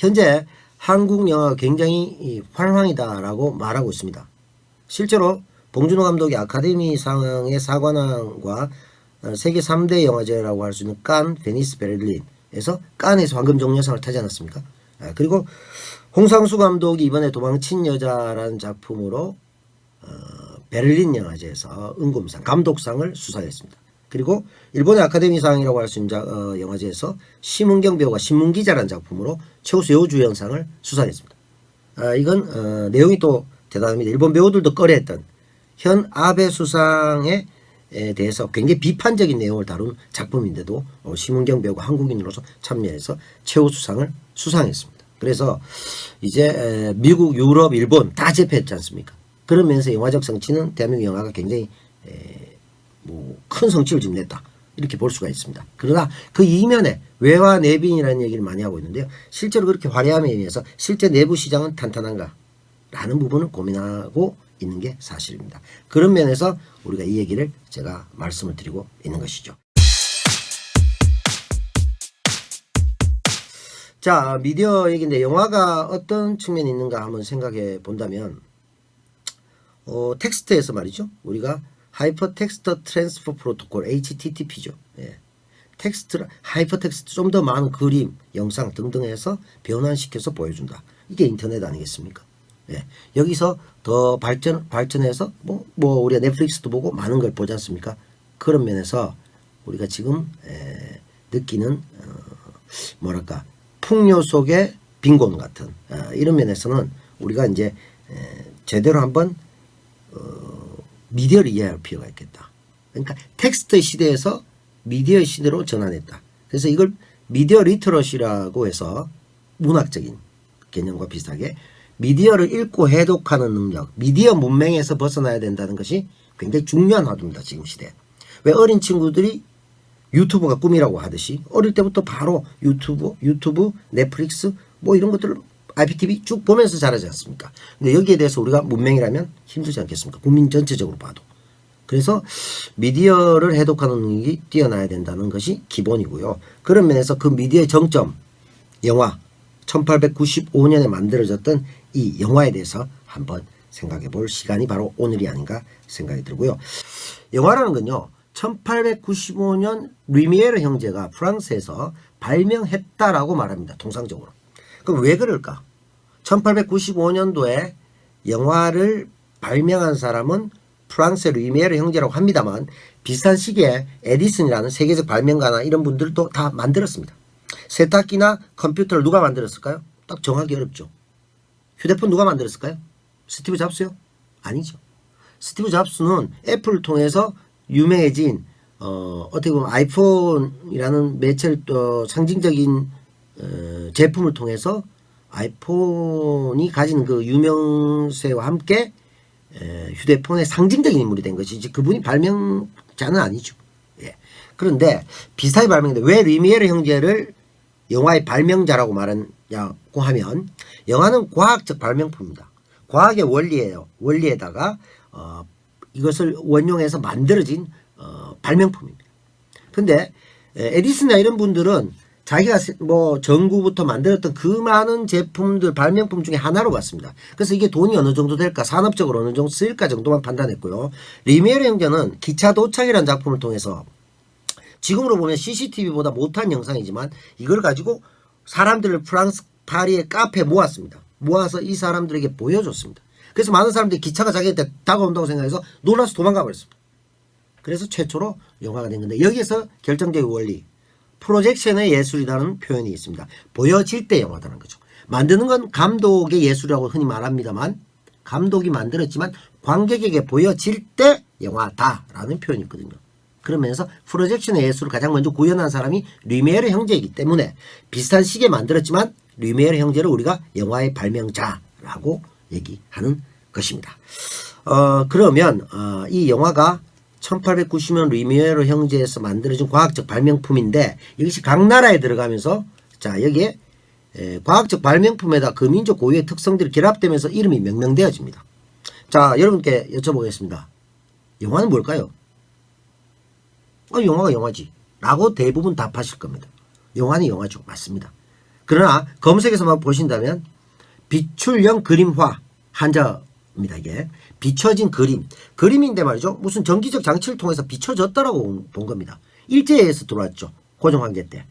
현재 한국 영화가 굉장히 활황이다라고 말하고 있습니다. 실제로 봉준호 감독이 아카데미상의 사관왕과 세계 3대 영화제라고 할 수 있는 칸, 베니스, 베를린에서 칸에서 황금종려상을 타지 않았습니까? 그리고 홍상수 감독이 이번에 도망친 여자라는 작품으로 베를린 영화제에서 은금상, 감독상을 수상했습니다. 그리고 일본의 아카데미상이라고 할 수 있는 영화제에서 심은경 배우가 신문기자라는 작품으로 최우수 여우주연상을 수상했습니다. 이건 내용이 또 대단합니다. 일본 배우들도 꺼려했던 현 아베 수상에 대해서 굉장히 비판적인 내용을 다룬 작품인데도 심은경 배우가 한국인으로서 참여해서 최우수상을 수상했습니다. 그래서 이제 미국, 유럽, 일본 다 제패했지 않습니까? 그런 면에서 영화적 성취는 대한민국 영화가 굉장히 큰 성취를 지금 냈다, 이렇게 볼 수가 있습니다. 그러나 그 이면에 외화 내빈이라는 얘기를 많이 하고 있는데요. 실제로 그렇게 화려함에 의해서 실제 내부 시장은 탄탄한가 라는 부분을 고민하고 있는 게 사실입니다. 그런 면에서 우리가 이 얘기를 제가 말씀을 드리고 있는 것이죠. 자, 미디어 얘기인데 영화가 어떤 측면이 있는가 한번 생각해 본다면 텍스트에서 말이죠. 우리가 하이퍼텍스트 트랜스퍼 프로토콜 HTTP죠. 예. 텍스트, 하이퍼텍스트 좀 더 많은 그림, 영상 등등 해서 변환시켜서 보여준다. 이게 인터넷 아니겠습니까? 예. 여기서 더 발전해서 우리가 넷플릭스도 보고 많은 걸 보지 않습니까? 그런 면에서 우리가 지금 느끼는 뭐랄까 풍요 속의 빈곤 같은 이런 면에서는 우리가 이제 제대로 한번 미디어를 이해할 필요가 있겠다. 그러니까 텍스트 시대에서 미디어 시대로 전환했다. 그래서 이걸 미디어 리터러시라고 해서 문학적인 개념과 비슷하게 미디어를 읽고 해독하는 능력, 미디어 문맹에서 벗어나야 된다는 것이 굉장히 중요한 화두입니다. 지금 시대에. 왜 어린 친구들이 유튜브가 꿈이라고 하듯이 어릴 때부터 바로 유튜브, 넷플릭스 이런 것들을 IPTV 쭉 보면서 자라지 않습니까? 근데 여기에 대해서 우리가 문맹이라면 힘들지 않겠습니까? 국민 전체적으로 봐도. 그래서 미디어를 해독하는 능력이 뛰어나야 된다는 것이 기본이고요. 그런 면에서 그 미디어의 정점, 영화, 1895년에 만들어졌던 이 영화에 대해서 한번 생각해 볼 시간이 바로 오늘이 아닌가 생각이 들고요. 영화라는 건요, 1895년 루미에르 형제가 프랑스에서 발명했다라고 말합니다. 통상적으로. 그럼 왜 그럴까? 1895년도에 영화를 발명한 사람은 프랑스의 루미에르 형제라고 합니다만 비슷한 시기에 에디슨이라는 세계적 발명가나 이런 분들도 다 만들었습니다. 세탁기나 컴퓨터를 누가 만들었을까요? 딱 정하기 어렵죠. 휴대폰 누가 만들었을까요? 스티브 잡스요? 아니죠. 스티브 잡스는 애플을 통해서 유명해진 어떻게 보면 아이폰이라는 매체를 상징적인 제품을 통해서 아이폰이 가진 그 유명세와 함께 휴대폰의 상징적인 인물이 된 것이지 그분이 발명자는 아니죠. 예. 그런데 비슷하게 발명했는데 왜 루미에르 형제를 영화의 발명자라고 말하냐고 하면 영화는 과학적 발명품입니다. 과학의 원리예요. 원리에다가 이것을 원용해서 만들어진 발명품입니다. 근데 에디슨이나 이런 분들은 자기가 전구부터 만들었던 그 많은 제품들 발명품 중에 하나로 봤습니다. 그래서 이게 돈이 어느 정도 될까, 산업적으로 어느 정도 쓰일까 정도만 판단했고요. 루미에르 형제는 기차 도착이라는 작품을 통해서 지금으로 보면 CCTV보다 못한 영상이지만 이걸 가지고 사람들을 프랑스 파리의 카페에 모았습니다. 모아서 이 사람들에게 보여줬습니다. 그래서 많은 사람들이 기차가 자기한테 다가온다고 생각해서 놀라서 도망가 버렸습니다. 그래서 최초로 영화가 된 건데 여기에서 결정적인 원리, 프로젝션의 예술이라는 표현이 있습니다. 보여질 때 영화다는 거죠. 만드는 건 감독의 예술이라고 흔히 말합니다만 감독이 만들었지만 관객에게 보여질 때 영화다라는 표현이 있거든요. 그러면서 프로젝션의 예술을 가장 먼저 구현한 사람이 루미에르 형제이기 때문에 비슷한 시기에 만들었지만 루미에르 형제를 우리가 영화의 발명자라고 얘기하는 것입니다. 그러면 이 영화가 1890년 루미에르 형제에서 만들어진 과학적 발명품인데 이것이 각 나라에 들어가면서 자 여기에 과학적 발명품에다 그 민족 고유의 특성들이 결합되면서 이름이 명명되어집니다. 자 여러분께 여쭤보겠습니다. 영화는 뭘까요? 영화가 영화지 라고 대부분 답하실 겁니다. 영화는 영화죠. 맞습니다. 그러나 검색에서만 보신다면 비출형 그림화 한자입니다. 이게 비춰진 그림인데 말이죠. 무슨 전기적 장치를 통해서 비춰졌다라고 본 겁니다. 일제에서 들어왔죠. 고정관계 때.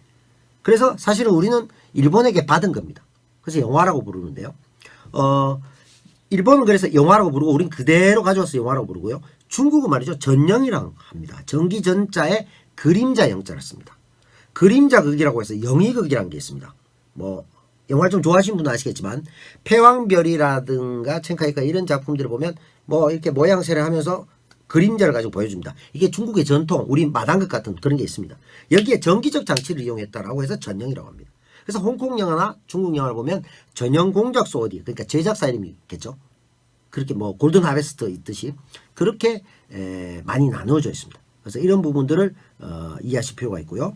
그래서 사실은 우리는 일본에게 받은 겁니다. 그래서 영화라고 부르는데요. 일본은 그래서 영화라고 부르고 우린 그대로 가져와서 영화라고 부르고요. 중국은 말이죠. 전영이라고 합니다. 전기전자에 그림자 영자를 씁니다. 그림자 극이라고 해서 영희극이라는 게 있습니다. 뭐 영화를 좀 좋아하시는 분은 아시겠지만 패왕별이라든가 첸카이카 이런 작품들을 보면 뭐 이렇게 모양새를 하면서 그림자를 가지고 보여줍니다. 이게 중국의 전통, 우리 마당극 같은 그런 게 있습니다. 여기에 전기적 장치를 이용했다라고 해서 전영이라고 합니다. 그래서 홍콩 영화나 중국 영화를 보면 전영 공작소 어디, 그러니까 제작사 이름이 있겠죠. 그렇게 뭐 골든 하베스트 있듯이 그렇게 많이 나누어져 있습니다. 그래서 이런 부분들을 이해하실 필요가 있고요.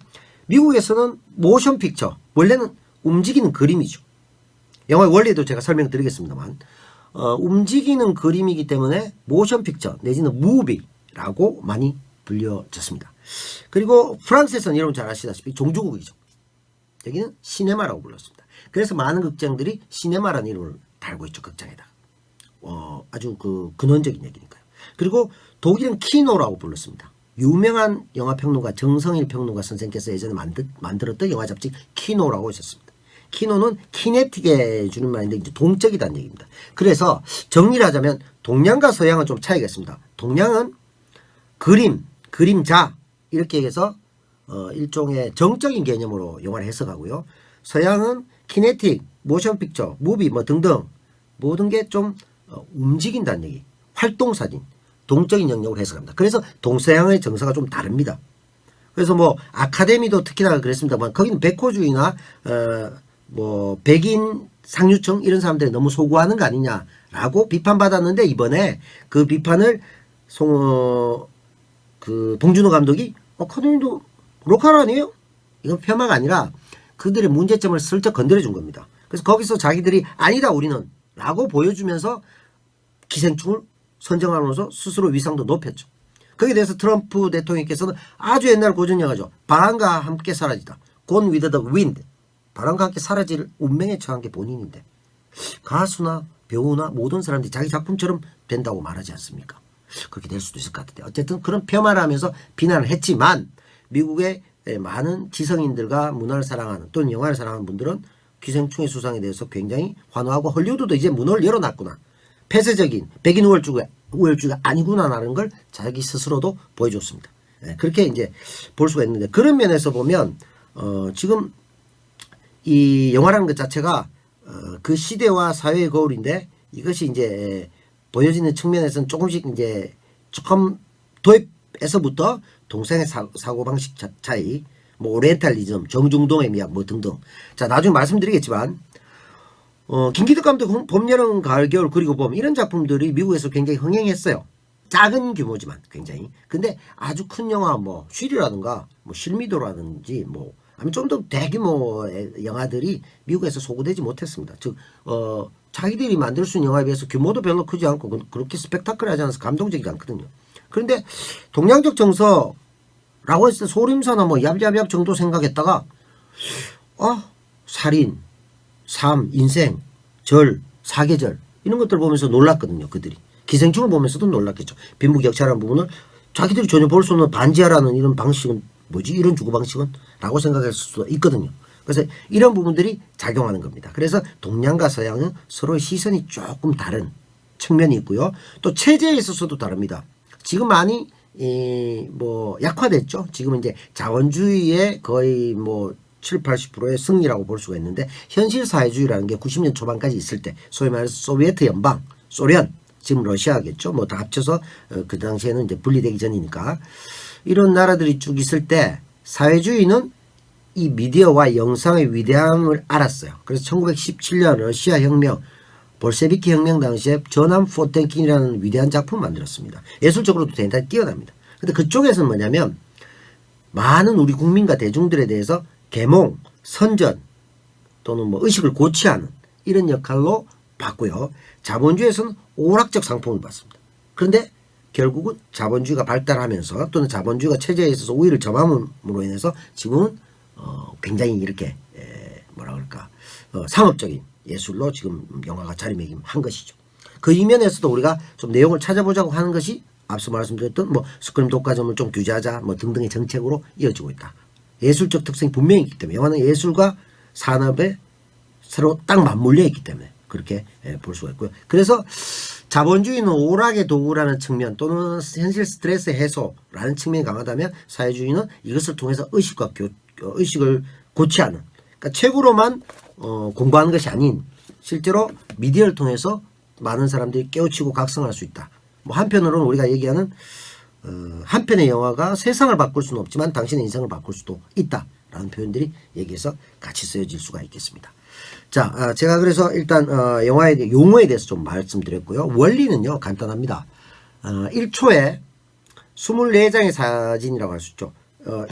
미국에서는 모션 픽처, 원래는 움직이는 그림이죠. 영화의 원리도 제가 설명드리겠습니다만 움직이는 그림이기 때문에 모션 픽처 내지는 무비라고 많이 불려졌습니다. 그리고 프랑스에서는 여러분 잘 아시다시피 종주국이죠. 여기는 시네마라고 불렀습니다. 그래서 많은 극장들이 시네마라는 이름을 달고 있죠. 극장에다가. 아주 그 근원적인 얘기니까요. 그리고 독일은 키노라고 불렀습니다. 유명한 영화평론가 정성일 평론가 선생께서 예전에 만들었던 영화 잡지 키노라고 하셨습니다. 키노는 키네틱에 주는 말인데 이제 동적이라는 얘기입니다. 그래서 정리를 하자면 동양과 서양은 좀 차이가 있습니다. 동양은 그림자 이렇게 해서 일종의 정적인 개념으로 영화를 해석하고요. 서양은 키네틱, 모션 픽처, 무비 뭐 등등 모든 게 좀 움직인다는 얘기, 활동사진, 동적인 영역으로 해석합니다. 그래서 동서양의 정서가 좀 다릅니다. 그래서 뭐 아카데미도 특히나 그랬습니다만 거기는 백호주의나 뭐 백인 상류층 이런 사람들이 너무 소구하는 거 아니냐라고 비판받았는데 이번에 그 비판을 그 봉준호 감독이 아카데미도 로컬 아니에요? 이건 폄하가 아니라 그들의 문제점을 슬쩍 건드려 준 겁니다. 그래서 거기서 자기들이 아니다 우리는 라고 보여주면서 기생충을 선정하면서 스스로 위상도 높였죠. 거기에 대해서 트럼프 대통령께서는 아주 옛날 고전 영화죠. 바람과 함께 사라지다. Gone with the wind. 바람과 함께 사라질 운명에 처한 게 본인인데 가수나 배우나 모든 사람들이 자기 작품처럼 된다고 말하지 않습니까? 그렇게 될 수도 있을 것 같은데 어쨌든 그런 폄하를 하면서 비난을 했지만 미국의 많은 지성인들과 문화를 사랑하는 또는 영화를 사랑하는 분들은 기생충의 수상에 대해서 굉장히 환호하고 헐리우드도 이제 문을 열어놨구나. 폐쇄적인 백인 우월주의가 아니구나라는 걸 자기 스스로도 보여줬습니다. 그렇게 이제 볼 수가 있는데 그런 면에서 보면 지금 이 영화라는 것 자체가 그 시대와 사회의 거울인데 이것이 이제 보여지는 측면에서는 조금씩 이제 조금 도입에서부터 동성애 사고방식 차이, 뭐 오리엔탈리즘, 정중동의 미학 뭐 등등. 자 나중에 말씀드리겠지만 김기덕 감독 봄, 여름, 가을, 겨울 그리고 봄 이런 작품들이 미국에서 굉장히 흥행했어요. 작은 규모지만 굉장히. 근데 아주 큰 영화 뭐 쉬리라든가 뭐 실미도라든지 뭐 아니면 좀 더 대규모의 영화들이 미국에서 소구되지 못했습니다. 즉 자기들이 만들 수 있는 영화에 비해서 규모도 별로 크지 않고 그렇게 스펙타클하지 않아서 감동적이지 않거든요. 그런데 동양적 정서라고 했을 때 소림사나 뭐 얍얍얍 정도 생각했다가 살인, 삶, 인생, 절, 사계절 이런 것들 보면서 놀랐거든요. 그들이. 기생충을 보면서도 놀랐겠죠. 빈부격차라는 부분을 자기들이 전혀 볼 수 없는 반지하라는 이런 방식은 뭐지? 이런 주거방식은? 라고 생각할 수도 있거든요. 그래서 이런 부분들이 작용하는 겁니다. 그래서 동양과 서양은 서로의 시선이 조금 다른 측면이 있고요. 또 체제에 있어서도 다릅니다. 지금 많이 뭐 약화됐죠. 지금 이제 자원주의의 거의 뭐 7, 80%의 승리라고 볼 수가 있는데 현실 사회주의라는 게 90년 초반까지 있을 때 소위 말해서 소비에트 연방, 소련, 지금 러시아겠죠. 뭐 다 합쳐서 그 당시에는 이제 분리되기 전이니까 이런 나라들이 쭉 있을 때 사회주의는 이 미디어와 영상의 위대함을 알았어요. 그래서 1917년 러시아 혁명, 볼셰비키 혁명 당시에 전함 포텐킨이라는 위대한 작품을 만들었습니다. 예술적으로도 대단히 뛰어납니다. 근데 그쪽에서는 뭐냐면 많은 우리 국민과 대중들에 대해서 계몽, 선전 또는 뭐 의식을 고취하는 이런 역할로 봤고요. 자본주의에서는 오락적 상품을 받습니다. 그런데 결국은 자본주의가 발달하면서 또는 자본주의가 체제에 있어서 우위를 점함으로 인해서 지금은 굉장히 이렇게 뭐라 그럴까 상업적인 예술로 지금 영화가 자리매김한 것이죠. 그 이면에서도 우리가 좀 내용을 찾아보자고 하는 것이 앞서 말씀드렸던 뭐 스크림 독과점을 좀 규제하자 뭐 등등의 정책으로 이어지고 있다. 예술적 특성이 분명히 있기 때문에 영화는 예술과 산업에 서로 딱 맞물려 있기 때문에 그렇게 볼 수가 있고요. 그래서 자본주의는 오락의 도구라는 측면 또는 현실 스트레스 해소라는 측면이 강하다면 사회주의는 이것을 통해서 의식을 고취하는 그러니까 책으로만 공부하는 것이 아닌 실제로 미디어를 통해서 많은 사람들이 깨우치고 각성할 수 있다. 뭐 한편으로는 우리가 얘기하는 한 편의 영화가 세상을 바꿀 수는 없지만 당신의 인생을 바꿀 수도 있다라는 표현들이 여기에서 같이 쓰여질 수가 있겠습니다. 자, 제가 그래서 일단 영화의 용어에 대해서 좀 말씀드렸고요. 원리는요 간단합니다. 1초에 24장의 사진이라고 할 수 있죠.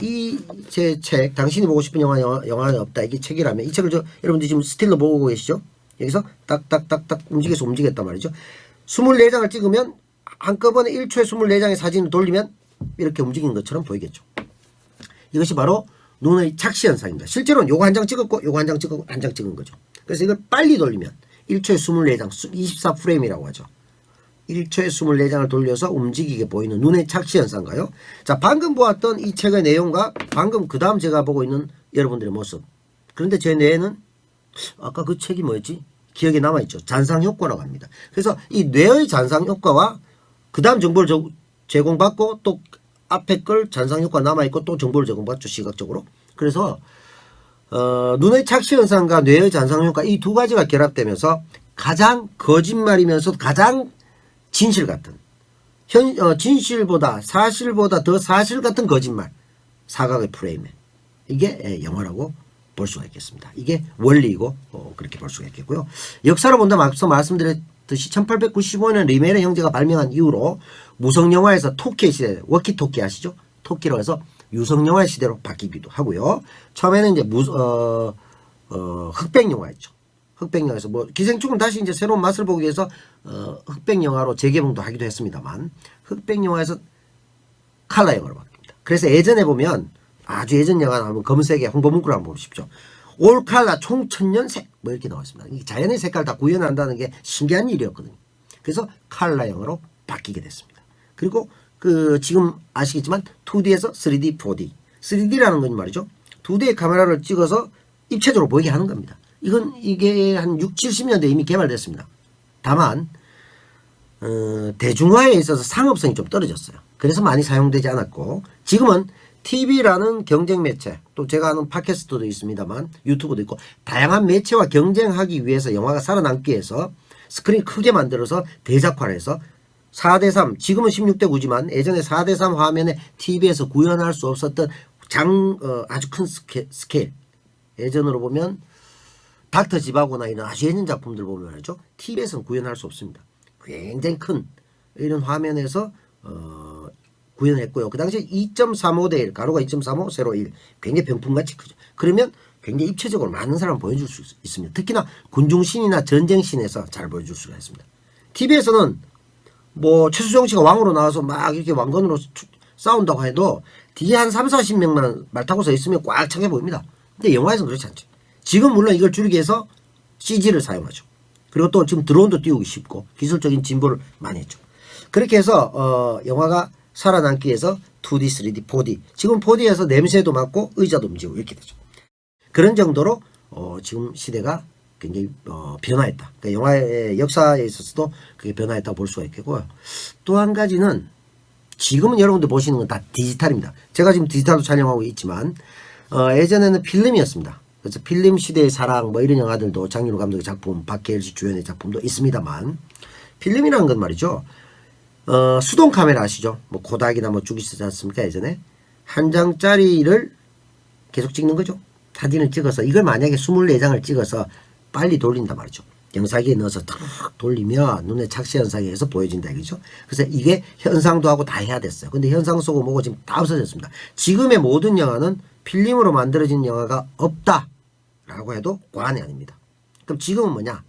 이 제 책 당신이 보고 싶은 영화는 없다. 이게 책이라면 이 책을 여러분들 지금 스틸러 보고 계시죠? 여기서 딱딱딱딱 움직였단 말이죠. 24장을 찍으면 한꺼번에 1초에 24장의 사진을 돌리면 이렇게 움직이는 것처럼 보이겠죠. 이것이 바로 눈의 착시 현상입니다. 실제로는 요거 한 장 찍었고 요거 한 장 찍었고 한 장 찍은 거죠. 그래서 이걸 빨리 돌리면 1초에 24장 24프레임이라고 하죠. 1초에 24장을 돌려서 움직이게 보이는 눈의 착시 현상인가요? 자, 방금 보았던 이 책의 내용과 방금 그 다음 제가 보고 있는 여러분들의 모습. 그런데 제 뇌에는 아까 그 책이 뭐였지? 기억에 남아있죠. 잔상효과라고 합니다. 그래서 이 뇌의 잔상효과와 그 다음 정보를 제공받고 또 앞에 걸 잔상효과 남아있고 또 정보를 제공받죠. 시각적으로. 그래서 눈의 착시 현상과 뇌의 잔상효과 이 두 가지가 결합되면서 가장 거짓말이면서 가장 진실 같은 진실보다 사실보다 더 사실 같은 거짓말 사각의 프레임에 이게 영화라고 볼 수가 있겠습니다. 이게 원리이고 그렇게 볼 수가 있겠고요. 역사로 본다면 앞서 말씀드렸듯이 1895년 리메르 형제가 발명한 이후로 무성영화에서 토끼의 시대 워키토키 아시죠? 토끼로 해서 유성영화의 시대로 바뀌기도 하고요. 처음에는 이제 흑백영화였죠. 흑백영화에서 뭐 기생충은 다시 이제 새로운 맛을 보기 위해서 흑백영화로 재개봉도 하기도 했습니다만 흑백영화에서 칼라 영화로 바뀝니다. 그래서 예전에 보면 아주 예전 영화 나오면 검은색의 홍보 문구를 한번 보십시오. 올 칼라 총 천년색 뭐 이렇게 나왔습니다. 이 자연의 색깔 다 구현한다는 게 신기한 일이었거든요. 그래서 칼라 영화로 바뀌게 됐습니다. 그리고 지금 아시겠지만 2D에서 3D, 4D. 3D라는 건 말이죠. 2D의 카메라를 찍어서 입체적으로 보이게 하는 겁니다. 이게 한 6, 70년대 이미 개발됐습니다. 다만 대중화에 있어서 상업성이 좀 떨어졌어요. 그래서 많이 사용되지 않았고 지금은 TV라는 경쟁 매체 또 제가 아는 팟캐스트도 있습니다만 유튜브도 있고 다양한 매체와 경쟁하기 위해서 영화가 살아남기 위해서 스크린 크게 만들어서 대작화를 해서 4:3 지금은 16:9지만 예전에 4:3 화면에 TV에서 구현할 수 없었던 아주 큰 스케일 예전으로 보면 닥터 지바고나 이런 아주 예전 작품들 보면 말이죠. TV에서는 구현할 수 없습니다. 굉장히 큰 이런 화면에서 구현을 했고요. 그 당시에 2.35대 1 가로가 2.35 세로 1 굉장히 병풍같이 크죠. 그러면 굉장히 입체적으로 많은 사람을 보여줄 수 있습니다. 특히나 군중신이나 전쟁신에서 잘 보여줄 수가 있습니다. TV에서는 뭐 최수종 씨가 왕으로 나와서 막 이렇게 왕건으로 싸운다고 해도 뒤에 한 3, 40명만 말 타고 서 있으면 꽉 차게 보입니다. 근데 영화에서는 그렇지 않죠. 지금 물론 이걸 줄이기 위해서 CG를 사용하죠. 그리고 또 지금 드론도 띄우기 쉽고 기술적인 진보를 많이 했죠. 그렇게 해서 영화가 살아남기 위해서 2D, 3D, 4D 지금 4D에서 냄새도 맡고 의자도 움직이고 이렇게 되죠. 그런 정도로 지금 시대가 굉장히 변화했다. 그러니까 영화의 역사에 있어서도 그게 변화했다고 볼 수가 있겠고요. 또 한 가지는 지금은 여러분들 보시는 건 다 디지털입니다. 제가 지금 디지털로 촬영하고 있지만 예전에는 필름이었습니다. 그래서 필름 시대의 사랑 뭐 이런 영화들도 장윤호 감독의 작품, 박해일 씨 주연의 작품도 있습니다만 필름이라는 건 말이죠. 수동 카메라 아시죠? 뭐 고닥이나 뭐 죽이 쓰지 않습니까? 예전에 한 장짜리를 계속 찍는 거죠. 사진을 찍어서 이걸 만약에 24장을 찍어서 빨리 돌린단 말이죠. 영상기에 넣어서 탁 돌리면 눈의 착시 현상에 의해서 보여진다 이거죠. 그래서 이게 현상도 하고 다 해야 됐어요. 근데 현상 쏘고 뭐고 지금 다 없어졌습니다. 지금의 모든 영화는 필름으로 만들어진 영화가 없다라고 해도 과언이 아닙니다. 그럼 지금은 뭐냐?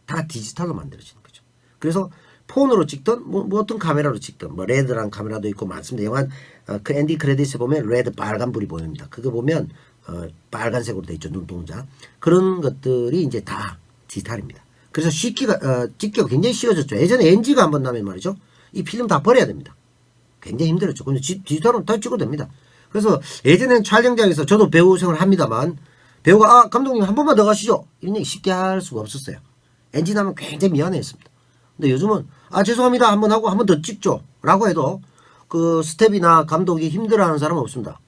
다 디지털로 만들어지는 거죠. 그래서 폰으로 찍든 뭐 어떤 카메라로 찍든 뭐 레드라는 카메라도 있고 많습니다. 영화 그 엔디 크레딧에 보면 레드 빨간 불이 보입니다. 그거 보면 빨간색으로 돼 있죠. 눈동자. 그런 것들이 이제 다 디지털입니다. 그래서 찍기가 굉장히 쉬워졌죠. 예전에 NG가 한번 나면 말이죠. 이 필름 다 버려야 됩니다. 굉장히 힘들었죠. 근데 디지털은 다 찍어도 됩니다. 그래서 예전에는 촬영장에서 저도 배우 생활을 합니다만 배우가 감독님 한 번만 더 가시죠. 이런 얘기 쉽게 할 수가 없었어요. NG 나면 굉장히 미안했습니다. 근데 요즘은 죄송합니다. 한 번 하고 한 번 더 찍죠. 라고 해도 그 스텝이나 감독이 힘들어하는 사람은 없습니다.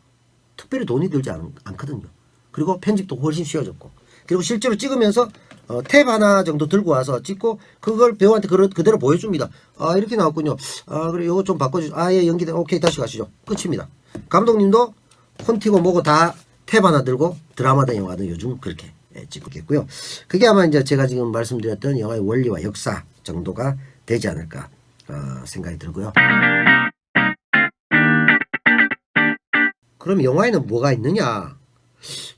특별히 돈이 들지 않거든요. 그리고 편집도 훨씬 쉬워졌고 그리고 실제로 찍으면서 탭 하나 정도 들고 와서 찍고 그걸 배우한테 그대로 보여줍니다. 이렇게 나왔군요. 그래 요거 좀 바꿔주죠. 예 연기돼. 오케이 다시 가시죠. 끝입니다. 감독님도 콘티고 뭐고 다 탭 하나 들고 드라마든 영화든 요즘 그렇게 찍고 있겠고요. 그게 아마 이제 제가 지금 말씀드렸던 영화의 원리와 역사 정도가 되지 않을까 생각이 들고요. 그럼 영화에는 뭐가 있느냐?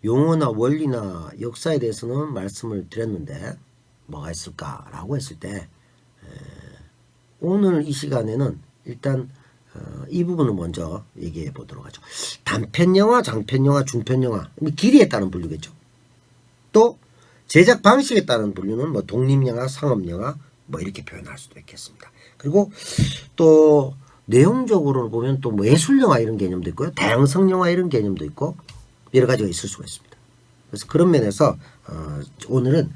용어나 원리나 역사에 대해서는 말씀을 드렸는데 뭐가 있을까라고 했을 때 오늘 이 시간에는 일단 이 부분을 먼저 얘기해 보도록 하죠. 단편영화, 장편영화, 중편영화 길이에 따른 분류겠죠. 또 제작 방식에 따른 분류는 뭐 독립영화, 상업영화 뭐 이렇게 표현할 수도 있겠습니다. 그리고 또 내용적으로 보면 또 뭐 예술영화 이런 개념도 있고요. 다양성영화 이런 개념도 있고 여러 가지가 있을 수가 있습니다. 그래서 그런 면에서 오늘은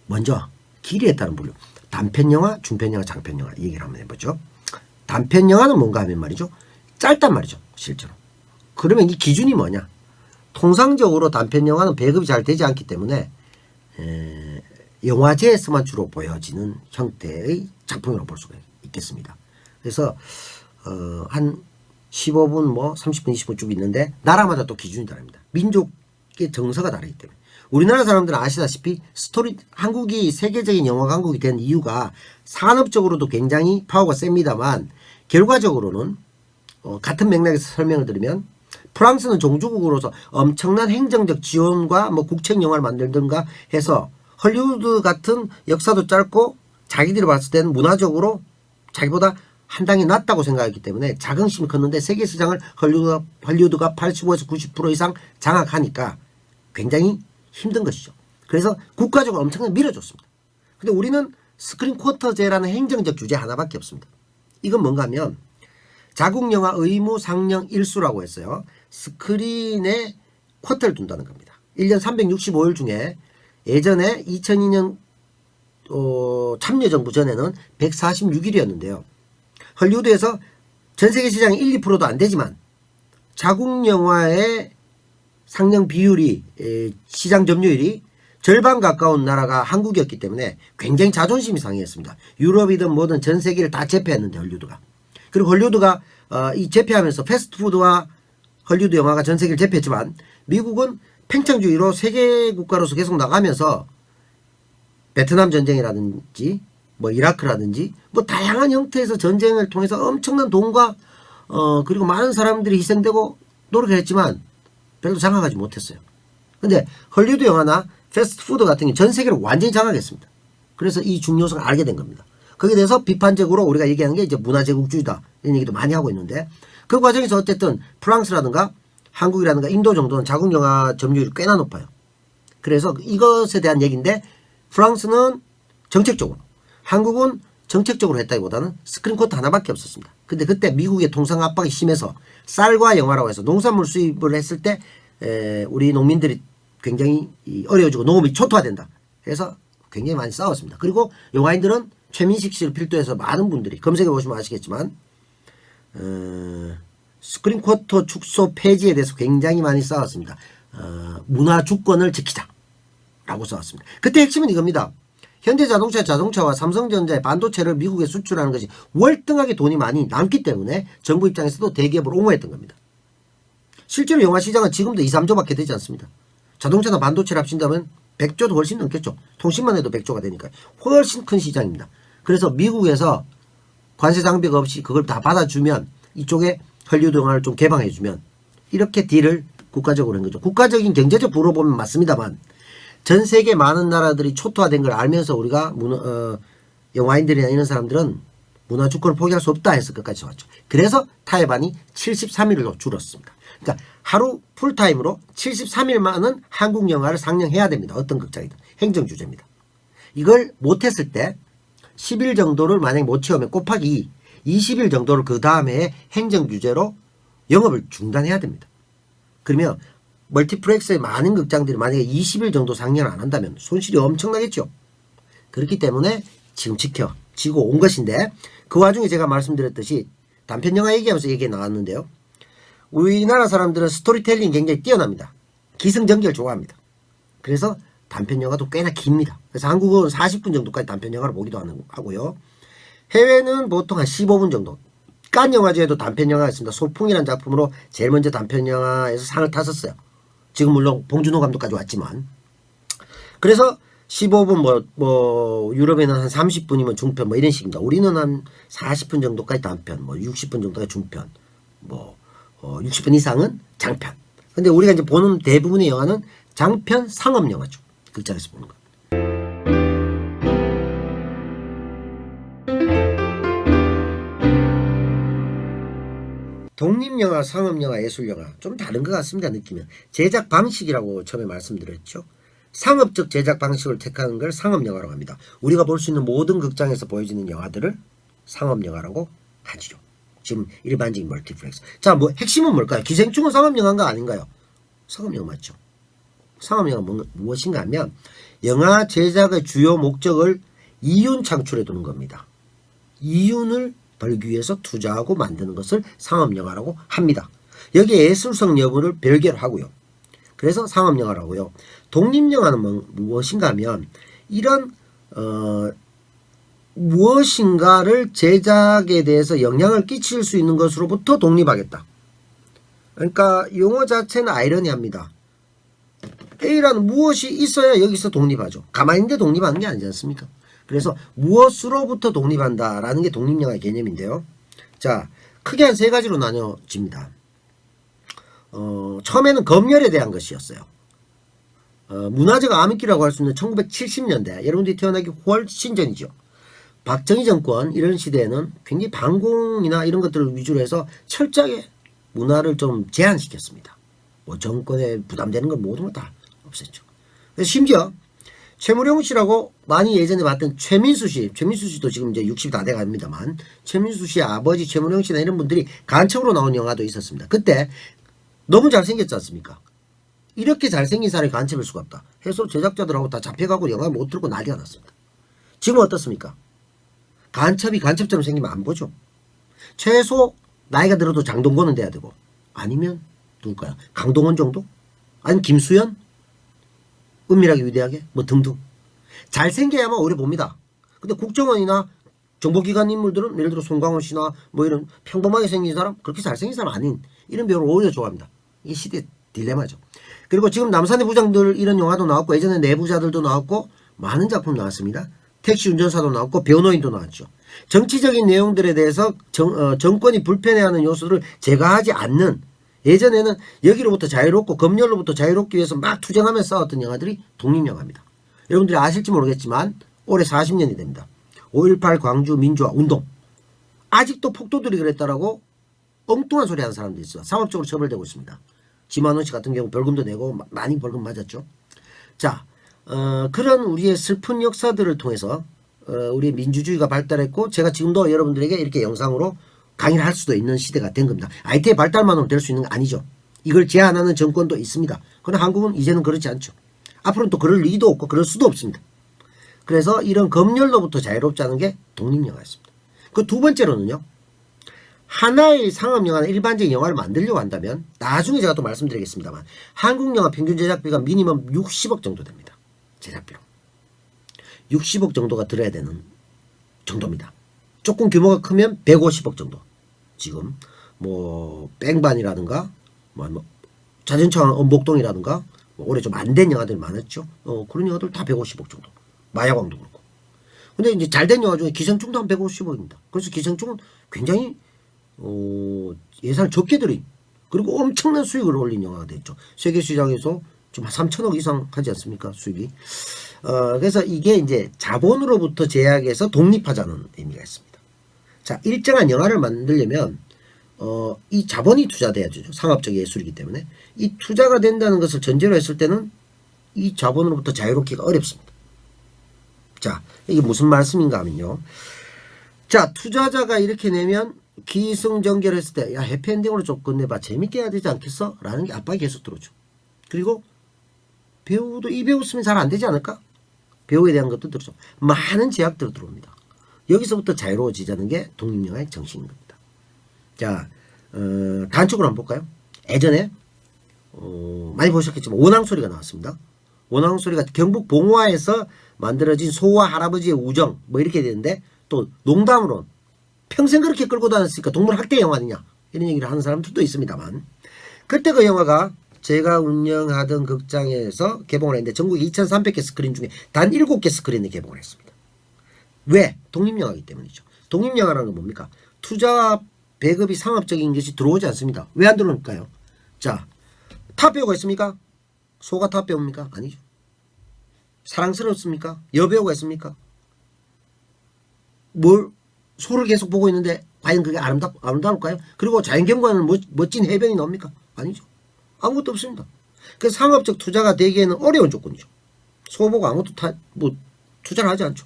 먼저 길이에 따른 분류 단편영화, 중편영화, 장편영화 얘기를 한번 해보죠. 단편영화는 뭔가 하면 말이죠. 짧단 말이죠. 실제로. 그러면 이 기준이 뭐냐. 통상적으로 단편영화는 배급이 잘 되지 않기 때문에 영화제에서만 주로 보여지는 형태의 작품이라고 볼 수가 있겠습니다. 그래서 한 15분 뭐 30분 20분 쭉 있는데 나라마다 또 기준이 다릅니다. 민족의 정서가 다르기 때문에 우리나라 사람들은 아시다시피 한국이 세계적인 영화 강국이 된 이유가 산업적으로도 굉장히 파워가 셉니다만 결과적으로는 같은 맥락에서 설명을 드리면 프랑스는 종주국으로서 엄청난 행정적 지원과 뭐 국책 영화를 만들든가 해서 헐리우드 같은 역사도 짧고 자기들이 봤을 때는 문화적으로 자기보다 한 단계 낮다고 생각했기 때문에 자긍심이 컸는데 세계 시장을 헐리우드가 85에서 90% 이상 장악하니까 굉장히 힘든 것이죠. 그래서 국가적으로 엄청나게 밀어줬습니다. 근데 우리는 스크린 쿼터제라는 행정적 규제 하나밖에 없습니다. 이건 뭔가 하면 자국영화 의무 상영 일수라고 했어요. 스크린에 쿼터를 둔다는 겁니다. 1년 365일 중에 예전에 2002년 참여정부 전에는 146일이었는데요. 헐리우드에서 전세계 시장이 1, 2%도 안 되지만 자국영화의 상영 비율이 시장 점유율이 절반 가까운 나라가 한국이었기 때문에 굉장히 자존심이 상했습니다. 유럽이든 뭐든 전 세계를 다 제패했는데 헐리우드가. 그리고 헐리우드가 이 제패하면서 패스트푸드와 헐리우드 영화가 전 세계를 제패했지만 미국은 팽창주의로 세계 국가로서 계속 나가면서 베트남 전쟁이라든지 뭐 이라크라든지 뭐 다양한 형태에서 전쟁을 통해서 엄청난 돈과 그리고 많은 사람들이 희생되고 노력을 했지만 별로 장악하지 못했어요. 근데 헐리우드 영화나 패스트푸드 같은 게 전 세계를 완전히 장악했습니다. 그래서 이 중요성을 알게 된 겁니다. 거기에 대해서 비판적으로 우리가 얘기하는 게 이제 문화제국주의다 이런 얘기도 많이 하고 있는데 그 과정에서 어쨌든 프랑스라든가 한국이라든가 인도 정도는 자국영화 점유율이 꽤나 높아요. 그래서 이것에 대한 얘기인데 프랑스는 정책적으로 한국은 정책적으로 했다기보다는 스크린 쿼터 하나밖에 없었습니다. 근데 그때 미국의 통상 압박이 심해서 쌀과 영화라고 해서 농산물 수입을 했을 때 우리 농민들이 굉장히 어려워지고 농업이 초토화된다. 그래서 굉장히 많이 싸웠습니다. 그리고 영화인들은 최민식 씨를 필두해서 많은 분들이 검색해 보시면 아시겠지만 스크린 쿼터 축소 폐지에 대해서 굉장히 많이 싸웠습니다. 문화 주권을 지키자 라고 싸웠습니다. 그때 핵심은 이겁니다. 현대자동차와 삼성전자의 반도체를 미국에 수출하는 것이 월등하게 돈이 많이 남기 때문에 정부 입장에서도 대기업을 옹호했던 겁니다. 실제로 영화 시장은 지금도 2, 3조밖에 되지 않습니다. 자동차나 반도체를 합친다면 100조도 훨씬 넘겠죠. 통신만 해도 100조가 되니까 훨씬 큰 시장입니다. 그래서 미국에서 관세 장벽 없이 그걸 다 받아주면 이쪽에 헐리우드 영화를 좀 개방해주면 이렇게 딜을 국가적으로 한 거죠. 국가적인 경제적 부로 보면 맞습니다만 전 세계 많은 나라들이 초토화된 걸 알면서 우리가 영화인들이나 이런 사람들은 문화 주권을 포기할 수 없다 해서 끝까지 왔죠. 그래서 타협안이 73일로 줄었습니다. 그러니까 하루 풀타임으로 73일만은 한국 영화를 상영해야 됩니다. 어떤 극장이든. 행정규제입니다. 이걸 못했을 때 10일 정도를 만약에 못 채우면 곱하기 20일 정도를 그 다음에 행정규제로 영업을 중단해야 됩니다. 그러면 멀티플렉스의 많은 극장들이 만약에 20일 정도 상영을 안 한다면 손실이 엄청나겠죠. 그렇기 때문에 지금 지키고 온 것인데, 그 와중에 제가 말씀드렸듯이 단편영화 얘기하면서 얘기 나왔는데요. 우리나라 사람들은 스토리텔링 굉장히 뛰어납니다. 기승전결 좋아합니다. 그래서 단편영화도 꽤나 깁니다. 그래서 한국은 40분 정도까지 단편영화를 보기도 하고요. 해외는 보통 한 15분 정도. 칸 영화제에도 단편영화가 있습니다. 소풍이라는 작품으로 제일 먼저 단편영화에서 상을 탔었어요. 지금 물론 봉준호 감독까지 왔지만. 그래서 15분 유럽에는 한 30분이면 중편 이런 식입니다. 우리는 한 40분 정도까지 단편, 60분 정도가 중편, 60분 이상은 장편. 근데 우리가 이제 보는 대부분의 영화는 장편 상업 영화죠. 극장에서 보는 거. 독립영화, 상업영화, 예술영화 좀 다른 것 같습니다. 느끼면. 제작 방식이라고 처음에 말씀드렸죠. 상업적 제작 방식을 택하는 걸 상업영화라고 합니다. 우리가 볼 수 있는 모든 극장에서 보여지는 영화들을 상업영화라고 하죠. 지금 일반적인 멀티플렉스. 자, 핵심은 뭘까요? 기생충은 상업영화인가 아닌가요? 상업영화 맞죠. 상업영화 무엇인가 하면 영화 제작의 주요 목적을 이윤 창출해 두는 겁니다. 이윤을 벌기 위해서 투자하고 만드는 것을 상업영화라고 합니다. 여기에 예술성 여부를 별개로 하고요. 그래서 상업영화라고요. 독립영화는 무엇인가 하면 이런 무엇인가를 제작에 대해서 영향을 끼칠 수 있는 것으로부터 독립하겠다. 그러니까 용어 자체는 아이러니합니다. A라는 무엇이 있어야 여기서 독립하죠. 가만히 있는데 독립하는 게 아니지 않습니까? 그래서 무엇으로부터 독립한다라는 게 독립영화의 개념인데요. 자, 크게 한 세 가지로 나뉘어집니다. 처음에는 검열에 대한 것이었어요. 문화적 암흑기라고 할 수 있는 1970년대, 여러분들이 태어나기 훨씬 전이죠. 박정희 정권 이런 시대에는 굉장히 반공이나 이런 것들을 위주로 해서 철저하게 문화를 좀 제한시켰습니다. 정권에 부담되는 건 모든 걸 다 없앴죠. 그래서 심지어 최무룡 씨라고 많이 예전에 봤던 최민수 씨도 지금 이제 60이 다 돼갑니다만, 최민수 씨의 아버지 최무룡 씨나 이런 분들이 간첩으로 나온 영화도 있었습니다. 그때 너무 잘생겼지 않습니까? 이렇게 잘생긴 사람이 간첩일 수가 없다 해서 제작자들하고 다 잡혀가고 영화 못 들고 난리가 났습니다. 지금 어떻습니까? 간첩이 간첩처럼 생기면 안 보죠. 최소 나이가 들어도 장동건은 돼야 되고, 아니면 누굴까요? 강동원 정도? 아니면 김수현? 은밀하게 위대하게? 등등. 잘생겨야만 오래 봅니다. 근데 국정원이나 정보기관 인물들은 예를 들어 송강호 씨나 이런 평범하게 생긴 사람, 그렇게 잘생긴 사람 아닌 이런 배우를 오히려 좋아합니다. 이게 시대의 딜레마죠. 그리고 지금 남산의 부장들 이런 영화도 나왔고, 예전에 내부자들도 나왔고, 많은 작품 나왔습니다. 택시 운전사도 나왔고, 변호인도 나왔죠. 정치적인 내용들에 대해서 정권이 불편해하는 요소들을 제거하지 않는, 예전에는 여기로부터 자유롭고 검열로부터 자유롭기 위해서 막 투쟁하면서 싸웠던 영화들이 독립영화입니다. 여러분들이 아실지 모르겠지만 올해 40년이 됩니다. 5.18 광주 민주화 운동. 아직도 폭도들이 그랬다라고 엉뚱한 소리 하는 사람도 있어요. 사법적으로 처벌되고 있습니다. 지만원 씨 같은 경우 벌금도 내고 많이 벌금 맞았죠. 자, 그런 우리의 슬픈 역사들을 통해서 우리의 민주주의가 발달했고, 제가 지금도 여러분들에게 이렇게 영상으로 강의를 할 수도 있는 시대가 된 겁니다. IT의 발달만으로 될 수 있는 건 아니죠. 이걸 제한하는 정권도 있습니다. 그러나 한국은 이제는 그렇지 않죠. 앞으로는 또 그럴 리도 없고 그럴 수도 없습니다. 그래서 이런 검열로부터 자유롭지 않은 게 독립영화였습니다. 그 두 번째로는요. 하나의 상업영화나 일반적인 영화를 만들려고 한다면, 나중에 제가 또 말씀드리겠습니다만, 한국영화 평균 제작비가 미니멈 60억 정도 됩니다. 제작비로. 60억 정도가 들어야 되는 정도입니다. 조금 규모가 크면 150억 정도. 지금 뺑반이라든가 자전차 엄복동이라든가 올해 좀 안 된 영화들 많았죠. 그런 영화들 다 150억 정도. 마야광도 그렇고. 근데 이제 잘된 영화 중에 기생충도 한 150억입니다. 그래서 기생충은 굉장히 예산을 적게 들인, 그리고 엄청난 수익을 올린 영화가 됐죠. 세계 시장에서 좀 3천억 이상 하지 않습니까? 수익이. 그래서 이게 이제 자본으로부터 제약해서 독립하자는 의미가 있습니다. 자, 일정한 영화를 만들려면 이 자본이 투자돼야 되죠. 상업적 예술이기 때문에. 이 투자가 된다는 것을 전제로 했을 때는 이 자본으로부터 자유롭기가 어렵습니다. 자, 이게 무슨 말씀인가 하면요. 자, 투자자가 이렇게 내면 기승전결했을 때, 야, 해피엔딩으로 좀 끝내봐. 재밌게 해야 되지 않겠어? 라는 게 압박이 계속 들어오죠. 그리고 배우도 이 배우 쓰면 잘 안 되지 않을까? 배우에 대한 것도 들어오죠. 많은 제약들이 들어옵니다. 여기서부터 자유로워지자는 게 독립영화의 정신인 겁니다. 자, 단축으로 한번 볼까요? 예전에 많이 보셨겠지만 원앙소리가 나왔습니다. 원앙소리가 경북 봉화에서 만들어진 소와 할아버지의 우정 뭐 이렇게 되는데, 또 농담으로 평생 그렇게 끌고 다녔으니까 동물 학대 영화 아니냐 이런 얘기를 하는 사람들도 있습니다만, 그때 그 영화가 제가 운영하던 극장에서 개봉을 했는데 전국에 2300개 스크린 중에 단 7개 스크린에 개봉을 했습니다. 왜? 독립영화이기 때문이죠. 독립영화라는 건 뭡니까? 투자와 배급이 상업적인 것이 들어오지 않습니다. 왜 안 들어올까요? 자, 탑배우가 있습니까? 소가 탑배우입니까? 아니죠. 사랑스럽습니까? 여배우가 있습니까? 소를 계속 보고 있는데 과연 그게 아름다울까요? 그리고 자연경관은 멋진 해변이 나옵니까? 아니죠. 아무것도 없습니다. 그래서 상업적 투자가 되기에는 어려운 조건이죠. 소 보고 아무것도 투자를 하지 않죠.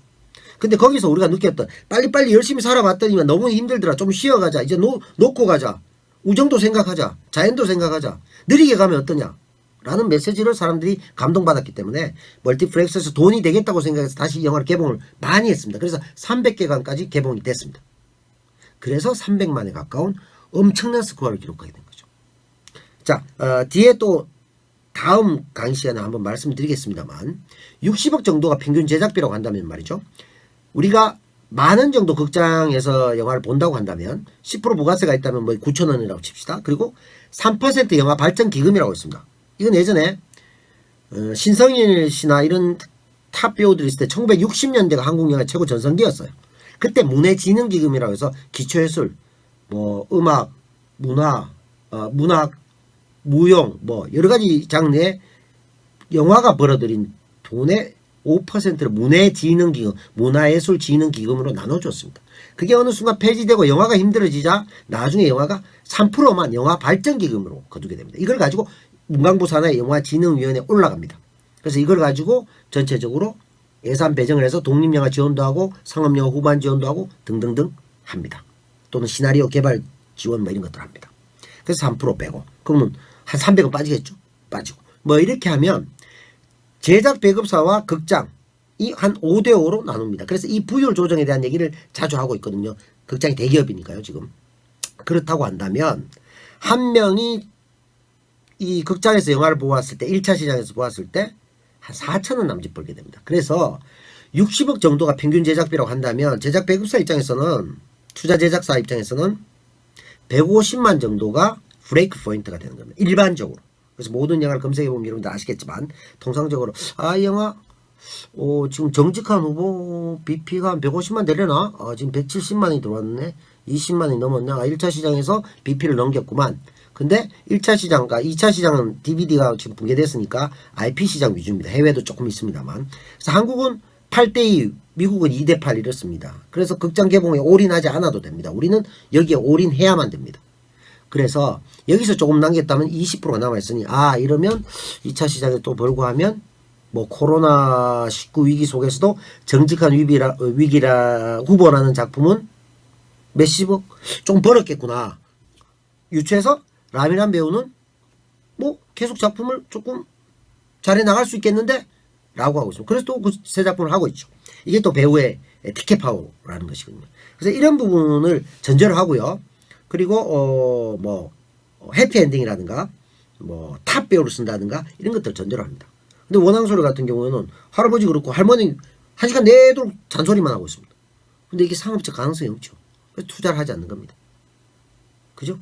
근데 거기서 우리가 느꼈던, 빨리빨리 열심히 살아봤더니만 너무 힘들더라. 좀 쉬어가자. 이제 놓고 가자. 우정도 생각하자. 자연도 생각하자. 느리게 가면 어떠냐? 라는 메시지를 사람들이 감동받았기 때문에 멀티플렉스에서 돈이 되겠다고 생각해서 다시 영화를 개봉을 많이 했습니다. 그래서 300개관까지 개봉이 됐습니다. 그래서 300만에 가까운 엄청난 스코어를 기록하게 된 거죠. 자, 뒤에 또 다음 강의 시간에 한번 말씀드리겠습니다만, 60억 정도가 평균 제작비라고 한다면 말이죠. 우리가 만원 정도 극장에서 영화를 본다고 한다면 10% 부가세가 있다면 뭐 9,000원이라고 칩시다. 그리고 3% 영화 발전 기금이라고 있습니다. 이건 예전에 신성일 씨나 이런 탑 배우들이 있을 때 1960년대가 한국 영화 최고 전성기였어요. 그때 문해진흥기금이라고 해서 기초예술, 뭐 음악, 문화, 문학, 무용, 뭐 여러 가지 장르의 영화가 벌어들인 돈의 5%를 문해진흥기금, 문화예술진흥기금으로 나눠줬습니다. 그게 어느 순간 폐지되고 영화가 힘들어지자 나중에 영화가 3%만 영화 발전기금으로 거두게 됩니다. 이걸 가지고 문광부 산하의 영화진흥위원회에 올라갑니다. 그래서 이걸 가지고 전체적으로 예산 배정을 해서 독립영화 지원도 하고 상업영화 후반 지원도 하고 등등등 합니다. 또는 시나리오 개발 지원 뭐 이런 것들 합니다. 그래서 3% 빼고 그러면 한 300원 빠지겠죠. 빠지고 뭐 이렇게 하면 제작 배급사와 극장이 한 5대5로 나눕니다. 그래서 이 부율 조정에 대한 얘기를 자주 하고 있거든요. 극장이 대기업이니까요 지금. 그렇다고 한다면 한 명이 이 극장에서 영화를 보았을 때 1차 시장에서 보았을 때 한 4천원 남짓 벌게 됩니다. 그래서 60억 정도가 평균 제작비라고 한다면 제작 배급사 입장에서는, 투자 제작사 입장에서는 150만 정도가 브레이크 포인트가 되는 겁니다. 일반적으로. 그래서 모든 영화를 검색해보면 여러분들 아시겠지만 통상적으로 이 영화 지금 정직한 후보 BP가 한 150만 되려나? 지금 170만이 들어왔네. 20만이 넘었네. 1차 시장에서 BP를 넘겼구만. 근데 1차 시장과 2차 시장은 DVD가 지금 붕괴됐으니까 IP 시장 위주입니다. 해외도 조금 있습니다만. 그래서 한국은 8대2, 미국은 2대8 이렇습니다. 그래서 극장 개봉에 올인하지 않아도 됩니다. 우리는 여기에 올인해야만 됩니다. 그래서 여기서 조금 남겼다면 20%가 남아있으니 이러면 2차 시장에 또 벌고 하면 뭐 코로나19 위기 속에서도 정직한 위기라 후보라는 작품은 몇십억 좀 벌었겠구나. 유추해서 라미란 배우는 뭐 계속 작품을 조금 잘해 나갈 수 있겠는데? 라고 하고 있습니다. 그래서 또 그 새 작품을 하고 있죠. 이게 또 배우의 티켓 파워라는 것이거든요. 그래서 이런 부분을 전제로 하고요. 그리고 뭐 해피엔딩이라든가 뭐 탑 배우를 쓴다든가 이런 것들을 전제로 합니다. 근데 원앙소리 같은 경우에는 할아버지 그렇고 할머니 1시간 내도록 잔소리만 하고 있습니다. 근데 이게 상업적 가능성이 없죠. 그래서 투자를 하지 않는 겁니다. 그죠?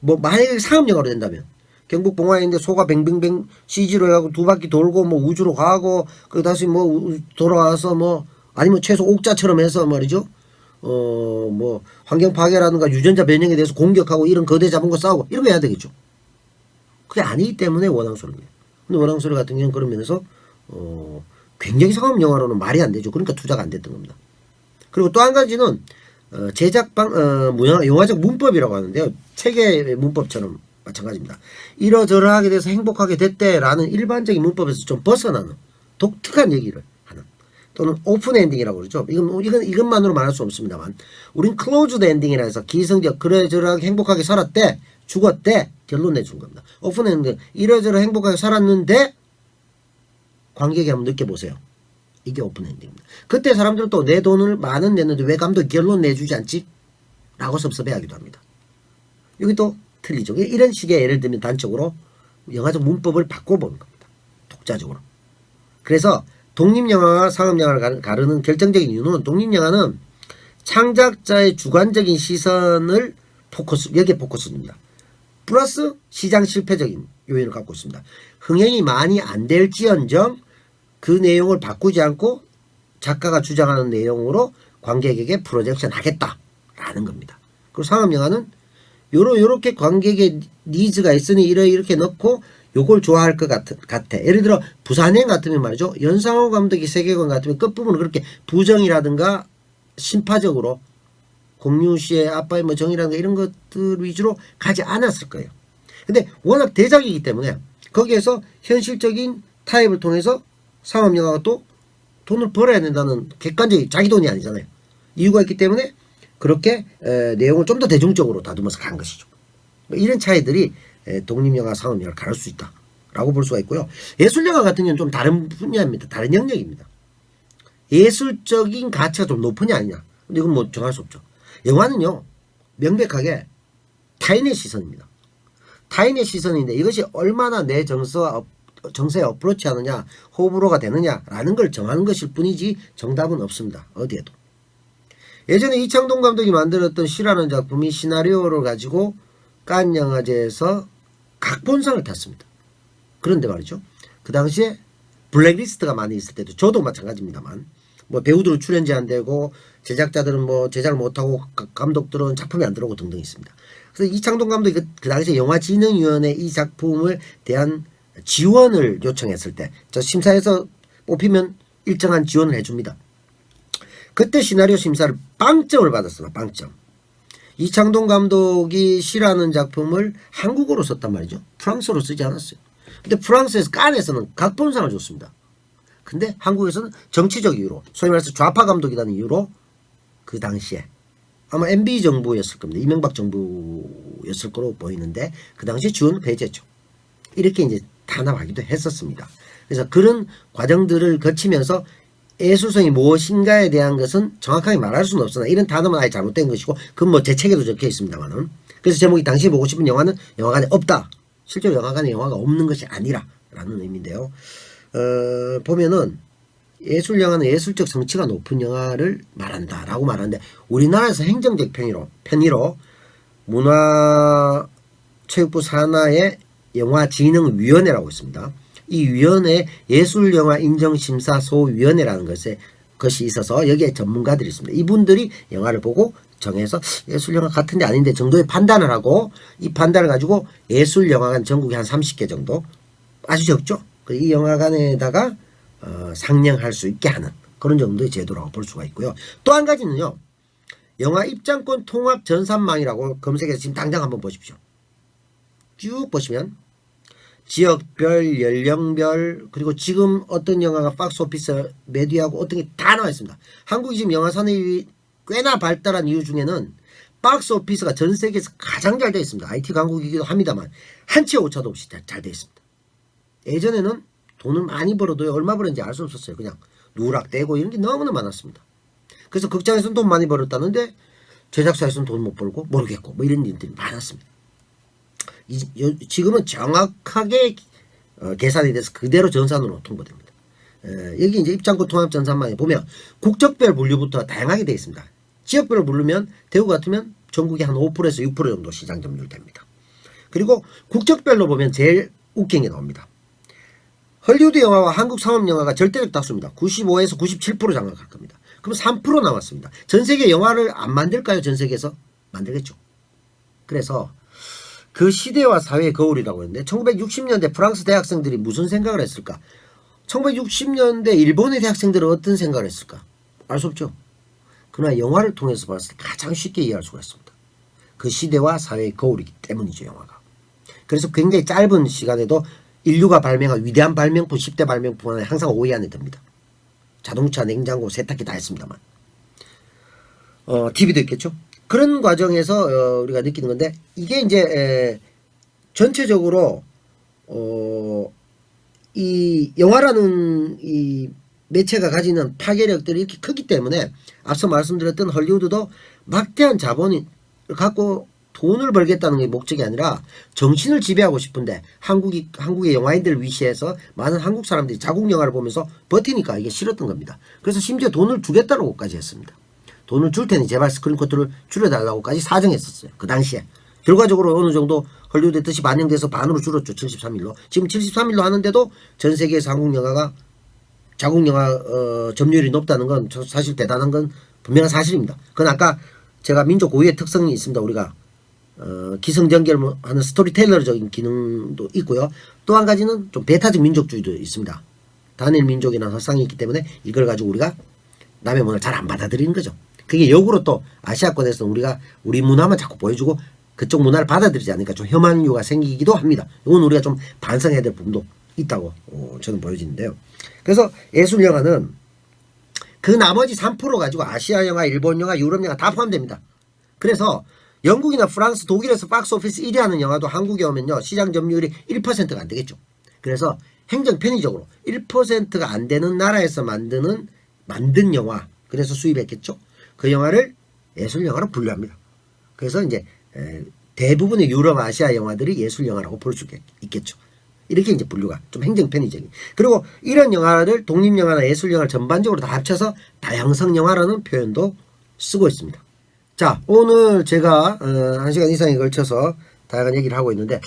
뭐 만약에 상업영화로 된다면 경북 봉화에 있는데 소가 뱅뱅뱅 CG로 해가지고 2바퀴 돌고 뭐 우주로 가고 그 다시 뭐 돌아와서 뭐 아니면 최소 옥자처럼 해서 말이죠. 뭐 환경 파괴라든가 유전자 변형에 대해서 공격하고 이런 거대 자본과 싸우고 이런 거 해야 되겠죠. 그게 아니기 때문에 원앙소리입니다. 근데 원앙소리 같은 경우는 그런 면에서 굉장히 상업 영화로는 말이 안 되죠. 그러니까 투자가 안 됐던 겁니다. 그리고 또 한 가지는 영화적 문법이라고 하는데요. 책의 문법처럼 마찬가지입니다. 이러저러하게 돼서 행복하게 됐대라는 일반적인 문법에서 좀 벗어나는 독특한 얘기를 하는, 또는 오픈 엔딩이라고 그러죠. 이것만으로 말할 수 없습니다만, 우린 클로즈드 엔딩이라 해서 기성적 그러저러하게 행복하게 살았대, 죽었대, 결론 내준 겁니다. 오픈 엔딩, 이러저러 행복하게 살았는데 관객이 한번 느껴보세요. 이게 오픈 엔딩입니다. 그때 사람들은 또 내 돈을 만원 냈는데 왜 감독이 결론 내주지 않지? 라고 섭섭해하기도 합니다. 여기 또 틀리죠. 이런 식의, 예를 들면 단적으로 영화적 문법을 바꿔보는 겁니다. 독자적으로. 그래서 독립영화와 상업영화를 가르는 결정적인 이유는, 독립영화는 창작자의 주관적인 시선을 여기에 포커스입니다. 플러스 시장 실패적인 요인을 갖고 있습니다. 흥행이 많이 안 될지언정 그 내용을 바꾸지 않고 작가가 주장하는 내용으로 관객에게 프로젝션 하겠다라는 겁니다. 그리고 상업영화는 요렇게 관객의 니즈가 있으니 이렇게 넣고 요걸 좋아할 것 같아. 예를 들어 부산행 같으면 말이죠. 연상호 감독의 세계관 같으면 끝부분을 그렇게 부정이라든가 심파적으로 공유씨의 아빠의 뭐 정이라든가 이런 것들 위주로 가지 않았을 거예요. 근데 워낙 대작이기 때문에 거기에서 현실적인 타협을 통해서 상업영화가 또 돈을 벌어야 된다는 객관적인, 자기 돈이 아니잖아요. 이유가 있기 때문에 그렇게 내용을 좀 더 대중적으로 다듬어서 간 것이죠. 이런 차이들이 독립영화, 상업영화를 가를 수 있다라고 볼 수가 있고요. 예술영화 같은 경우는 좀 다른 분야입니다. 다른 영역입니다. 예술적인 가치가 좀 높으냐 아니냐. 근데 이건 뭐 정할 수 없죠. 영화는요, 명백하게 타인의 시선입니다. 타인의 시선인데 이것이 얼마나 내 정서에 어프로치하느냐, 호불호가 되느냐라는 걸 정하는 것일 뿐이지 정답은 없습니다. 어디에도. 예전에 이창동 감독이 만들었던 시라는 작품이 시나리오를 가지고 칸 영화제에서 각본상을 탔습니다. 그런데 말이죠, 그 당시에 블랙리스트가 많이 있을 때도, 저도 마찬가지입니다만, 뭐 배우들은 출연지 안 되고 제작자들은 뭐 제작을 못하고 감독들은 작품이 안 들어오고 등등 있습니다. 그래서 이창동 감독이 그 당시에 영화진흥위원회 이 작품을 대한 지원을 요청했을 때, 저 심사에서 뽑히면 일정한 지원을 해줍니다. 그때 시나리오 심사를 빵점을 받았습니다. 빵점. 이창동 감독이 시라는 작품을 한국어로 썼단 말이죠. 프랑스어로 쓰지 않았어요. 근데 프랑스에서 칸에서는 각본상을 줬습니다. 근데 한국에서는 정치적 이유로, 소위 말해서 좌파 감독이라는 이유로 그 당시에 아마 MB 정부였을 겁니다. 이명박 정부였을 거로 보이는데 그 당시에 지원을 배제했죠. 이렇게 이제 탄압하기도 했었습니다. 그래서 그런 과정들을 거치면서 예술성이 무엇인가에 대한 것은 정확하게 말할 수는 없으나, 이런 단어는 아예 잘못된 것이고, 그건 뭐 제 책에도 적혀 있습니다만은. 그래서 제목이 당시 보고 싶은 영화는 영화관에 없다. 실제로 영화관에 영화가 없는 것이 아니라 라는 의미인데요. 보면은 예술 영화는 예술적 성취가 높은 영화를 말한다 라고 말하는데, 우리나라에서 행정적 편의로 문화체육부 산하의 영화진흥위원회라고 있습니다. 이 위원회 예술영화 인정심사소위원회라는 것이 있어서 여기에 전문가들이 있습니다. 이분들이 영화를 보고 정해서 예술영화 같은데 아닌데 정도의 판단을 하고, 이 판단을 가지고 예술영화관 전국에 한 30개 정도, 아주 적죠. 이 영화관에다가 상영할 수 있게 하는 그런 정도의 제도라고 볼 수가 있고요. 또 한 가지는요, 영화 입장권 통합 전산망이라고 검색해서 지금 당장 한번 보십시오. 쭉 보시면 지역별, 연령별, 그리고 지금 어떤 영화가 박스오피스 매디하고 어떤 게 다 나와 있습니다. 한국이 지금 영화 산업이 꽤나 발달한 이유 중에는 박스오피스가 전 세계에서 가장 잘 되어 있습니다. IT 강국이기도 합니다만 한 치의 오차도 없이 잘 되어 있습니다. 예전에는 돈을 많이 벌어도요, 얼마 벌었는지 알 수 없었어요. 그냥 누락되고 이런 게 너무나 많았습니다. 그래서 극장에서는 돈 많이 벌었다는데 제작사에서는 돈 못 벌고 모르겠고 뭐 이런 일들이 많았습니다. 지금은 정확하게 계산이 돼서 그대로 전산으로 통보됩니다. 여기 이제 입장권 통합 전산망에 보면 국적별 분류부터 다양하게 되어 있습니다. 지역별로 부르면 대구 같으면 전국에 한 5%에서 6% 정도 시장 점유율 됩니다. 그리고 국적별로 보면 제일 웃긴 게 나옵니다. 헐리우드 영화와 한국 상업 영화가 절대적 다수입니다. 95에서 97% 장악할 겁니다. 그럼 3% 남았습니다. 전 세계 영화를 안 만들까요? 전 세계에서? 만들겠죠. 그래서 그 시대와 사회의 거울이라고 했는데, 1960년대 프랑스 대학생들이 무슨 생각을 했을까? 1960년대 일본의 대학생들은 어떤 생각을 했을까? 알 수 없죠. 그러나 영화를 통해서 봤을 때 가장 쉽게 이해할 수가 있습니다. 그 시대와 사회의 거울이기 때문이죠, 영화가. 그래서 굉장히 짧은 시간에도 인류가 발명한 위대한 발명품 10대 발명품 안에 항상 5위 안에 듭니다. 자동차, 냉장고, 세탁기 다 했습니다만. TV도 있겠죠. 그런 과정에서 우리가 느끼는 건데, 이게 이제 전체적으로 이 영화라는 이 매체가 가지는 파괴력들이 이렇게 크기 때문에 앞서 말씀드렸던 헐리우드도 막대한 자본을 갖고 돈을 벌겠다는 게 목적이 아니라 정신을 지배하고 싶은데 한국의 영화인들을 위시해서 많은 한국 사람들이 자국 영화를 보면서 버티니까 이게 싫었던 겁니다. 그래서 심지어 돈을 주겠다고까지 했습니다. 돈을 줄 테니 제발 스크린 코트를 줄여달라고까지 사정했었어요. 그 당시에. 결과적으로 어느 정도 헐리우드의 뜻이 반영돼서 반으로 줄었죠. 73일로. 지금 73일로 하는데도 전 세계에서 한국 영화가 자국 영화 점유율이 높다는 건 사실 대단한 건 분명한 사실입니다. 그건 아까 제가 민족 고유의 특성이 있습니다. 우리가 기성전결하는 스토리텔러적인 기능도 있고요. 또 한 가지는 좀 배타적 민족주의도 있습니다. 단일 민족이나 설상이 있기 때문에 이걸 가지고 우리가 남의 문화를 잘 안 받아들이는 거죠. 그게 역으로 또 아시아권에서 우리가 우리 문화만 자꾸 보여주고 그쪽 문화를 받아들이지 않으니까 좀 혐한 이유가 생기기도 합니다. 이건 우리가 좀 반성해야 될 부분도 있다고 저는 보여지는데요. 그래서 예술 영화는 그 나머지 3% 가지고 아시아 영화, 일본 영화, 유럽 영화 다 포함됩니다. 그래서 영국이나 프랑스, 독일에서 박스오피스 1위 하는 영화도 한국에 오면요 시장 점유율이 1%가 안 되겠죠. 그래서 행정 편의적으로 1%가 안 되는 나라에서 만든 영화, 그래서 수입했겠죠. 그 영화를 예술 영화로 분류합니다. 그래서 이제 대부분의 유럽, 아시아 영화들이 예술 영화라고 볼 수 있겠죠. 이렇게 이제 분류가 좀 행정 편의적인. 그리고 이런 영화를 독립 영화나 예술 영화를 전반적으로 다 합쳐서 다양성 영화라는 표현도 쓰고 있습니다. 자, 오늘 제가 1시간 이상에 걸쳐서 다양한 얘기를 하고 있는데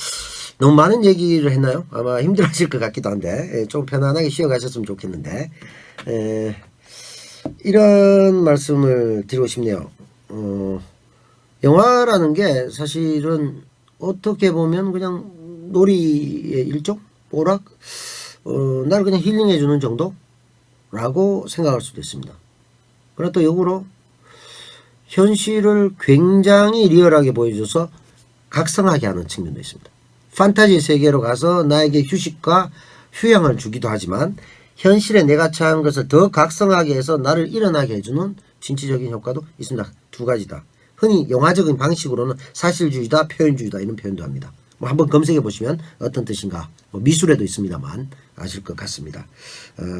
너무 많은 얘기를 했나요? 아마 힘들어하실 것 같기도 한데 좀 편안하게 쉬어가셨으면 좋겠는데 이런 말씀을 드리고 싶네요. 영화라는 게 사실은 어떻게 보면 그냥 놀이의 일종? 오락? 날 그냥 힐링해주는 정도라고 생각할 수도 있습니다. 그러나 또 역으로 현실을 굉장히 리얼하게 보여줘서 각성하게 하는 측면도 있습니다. 판타지 세계로 가서 나에게 휴식과 휴양을 주기도 하지만 현실에 내가 처한 것을 더 각성하게 해서 나를 일어나게 해주는 진취적인 효과도 있습니다. 두 가지다. 흔히 영화적인 방식으로는 사실주의다, 표현주의다 이런 표현도 합니다. 뭐 한번 검색해 보시면 어떤 뜻인가 미술에도 있습니다만 아실 것 같습니다.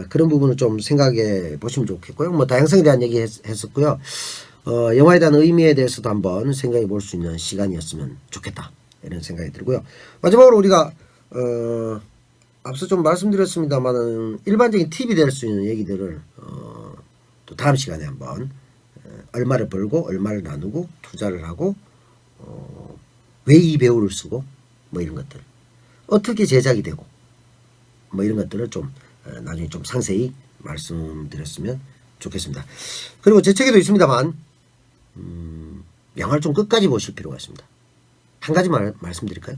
그런 부분을 좀 생각해 보시면 좋겠고요. 뭐 다양성에 대한 얘기 했었고요. 영화에 대한 의미에 대해서도 한번 생각해 볼 수 있는 시간이었으면 좋겠다 이런 생각이 들고요. 마지막으로 우리가 앞서 좀 말씀드렸습니다만은 일반적인 팁이 될 수 있는 얘기들을 또 다음 시간에 한번 얼마를 벌고 얼마를 나누고 투자를 하고 왜 이 배우를 쓰고 뭐 이런 것들 어떻게 제작이 되고 뭐 이런 것들을 좀 나중에 좀 상세히 말씀드렸으면 좋겠습니다. 그리고 제 책에도 있습니다만 영화를 좀 끝까지 보실 필요가 있습니다. 한 가지 말씀드릴까요?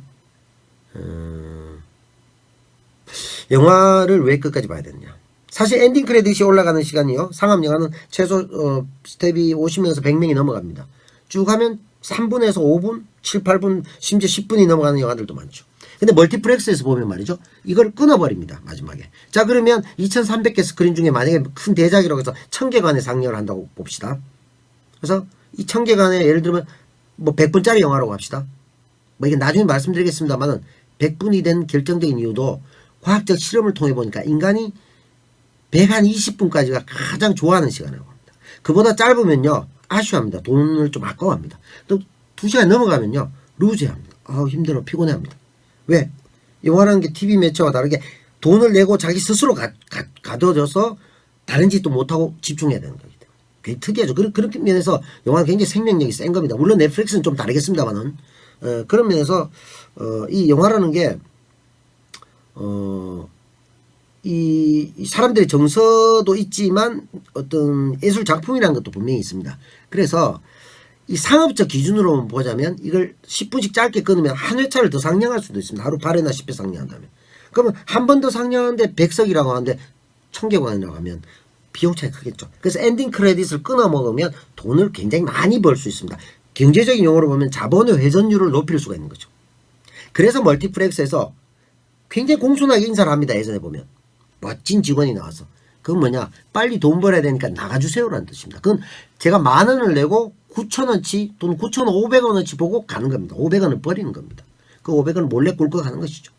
영화를 왜 끝까지 봐야 되느냐. 사실 엔딩 크레딧이 올라가는 시간이요. 상업 영화는 최소 스텝이 50명에서 100명이 넘어갑니다. 쭉 하면 3분에서 5분, 7, 8분, 심지어 10분이 넘어가는 영화들도 많죠. 근데 멀티플렉스에서 보면 말이죠. 이걸 끊어버립니다. 마지막에. 자, 그러면 2300개 스크린 중에 만약에 큰 대작이라고 해서 1000개관에 상영을 한다고 봅시다. 그래서 이 1000개관에 예를 들면 뭐 100분짜리 영화라고 합시다. 뭐 이게 나중에 말씀드리겠습니다만은 100분이 된 결정적인 이유도 과학적 실험을 통해 보니까 인간이 120분까지가 가장 좋아하는 시간이라고 합니다. 그보다 짧으면요. 아쉬워합니다. 돈을 좀 아까워합니다. 또 2시간 넘어가면요. 루즈해합니다. 힘들어 피곤해합니다. 왜? 영화라는 게 TV 매체와 다르게 돈을 내고 자기 스스로 가둬져서 다른 짓도 못하고 집중해야 되는 거기 때문에 그게 특이하죠. 그렇게 면에서 영화는 굉장히 생명력이 센 겁니다. 물론 넷플릭스는 좀 다르겠습니다만은 그런 면에서 이 영화라는 게 이 사람들의 정서도 있지만 어떤 예술 작품이라는 것도 분명히 있습니다. 그래서 이 상업적 기준으로 보자면 이걸 10분씩 짧게 끊으면 한 회차를 더 상영할 수도 있습니다. 하루 8회나 10회 상영한다면. 그러면 한 번 더 상영하는데 100석이라고 하는데 1000개관이라고 하면 비용 차이 크겠죠. 그래서 엔딩 크레딧을 끊어 먹으면 돈을 굉장히 많이 벌 수 있습니다. 경제적인 용어로 보면 자본의 회전율을 높일 수가 있는 거죠. 그래서 멀티플렉스에서 굉장히 공손하게 인사를 합니다. 예전에 보면 멋진 직원이 나와서 그건 뭐냐, 빨리 돈 벌어야 되니까 나가주세요라는 뜻입니다. 그건 제가 10,000원을 내고 9,000원치 또는 9,500원어치 보고 가는 겁니다. 500원을 버리는 겁니다. 그 500원을 몰래 꿀꺽 가는 것이죠.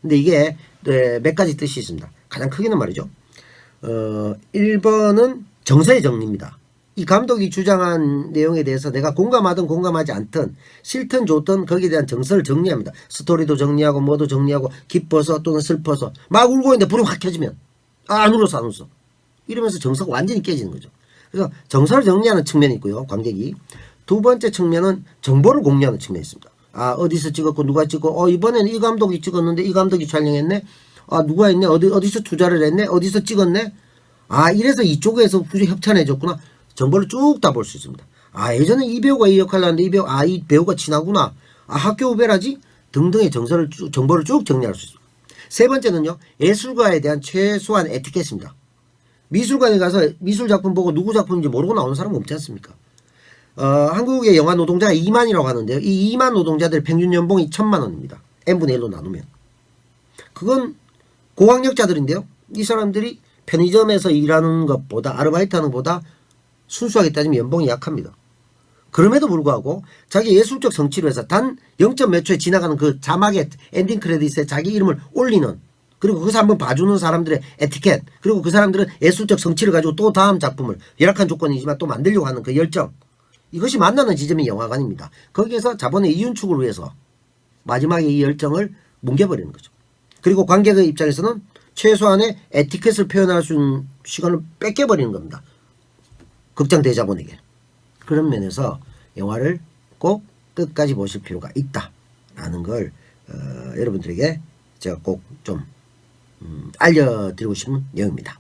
근데 이게 몇 가지 뜻이 있습니다. 가장 크게는 말이죠. 1번은 정서의 정리입니다. 이 감독이 주장한 내용에 대해서 내가 공감하든 공감하지 않든 싫든 좋든 거기에 대한 정서를 정리합니다. 스토리도 정리하고 뭐도 정리하고 기뻐서 또는 슬퍼서 막 울고 있는데 불이 확 켜지면 안 울었어 안 울었어 이러면서 정서가 완전히 깨지는 거죠. 그래서 정서를 정리하는 측면이 있고요. 관객이. 두 번째 측면은 정보를 공유하는 측면이 있습니다. 아 어디서 찍었고 누가 찍고 이번에는 이 감독이 찍었는데 이 감독이 촬영했네. 아 누가 했네. 어디서 투자를 했네. 어디서 찍었네. 아 이래서 이쪽에서 굳이 협찬해 줬구나. 정보를 쭉 다 볼 수 있습니다. 아 예전에 이 배우가 이 역할을 하는데 이 배우가 친하구나. 아 학교 후배라지 등등의 정보를 쭉 정리할 수 있습니다. 세 번째는요. 예술가에 대한 최소한 에티켓입니다. 미술관에 가서 미술 작품 보고 누구 작품인지 모르고 나오는 사람 없지 않습니까? 한국의 영화 노동자가 2만이라고 하는데요. 이 2만 노동자들 평균 연봉이 1,000만 원입니다. n분의 1로 나누면. 그건 고학력자들인데요. 이 사람들이 편의점에서 일하는 것보다 아르바이트 하는 것보다 순수하게 따지면 연봉이 약합니다. 그럼에도 불구하고 자기 예술적 성취를 위해서 단 0점 몇 초에 지나가는 그 자막에 엔딩 크레딧에 자기 이름을 올리는, 그리고 그것을 한번 봐주는 사람들의 에티켓, 그리고 그 사람들은 예술적 성취를 가지고 또 다음 작품을 열악한 조건이지만 또 만들려고 하는 그 열정, 이것이 만나는 지점이 영화관입니다. 거기에서 자본의 이윤축을 위해서 마지막에 이 열정을 뭉개버리는 거죠. 그리고 관객의 입장에서는 최소한의 에티켓을 표현할 수 있는 시간을 뺏겨버리는 겁니다. 극장 대자본에게. 그런 면에서 영화를 꼭 끝까지 보실 필요가 있다라는 걸 여러분들에게 제가 꼭 좀 알려드리고 싶은 내용입니다.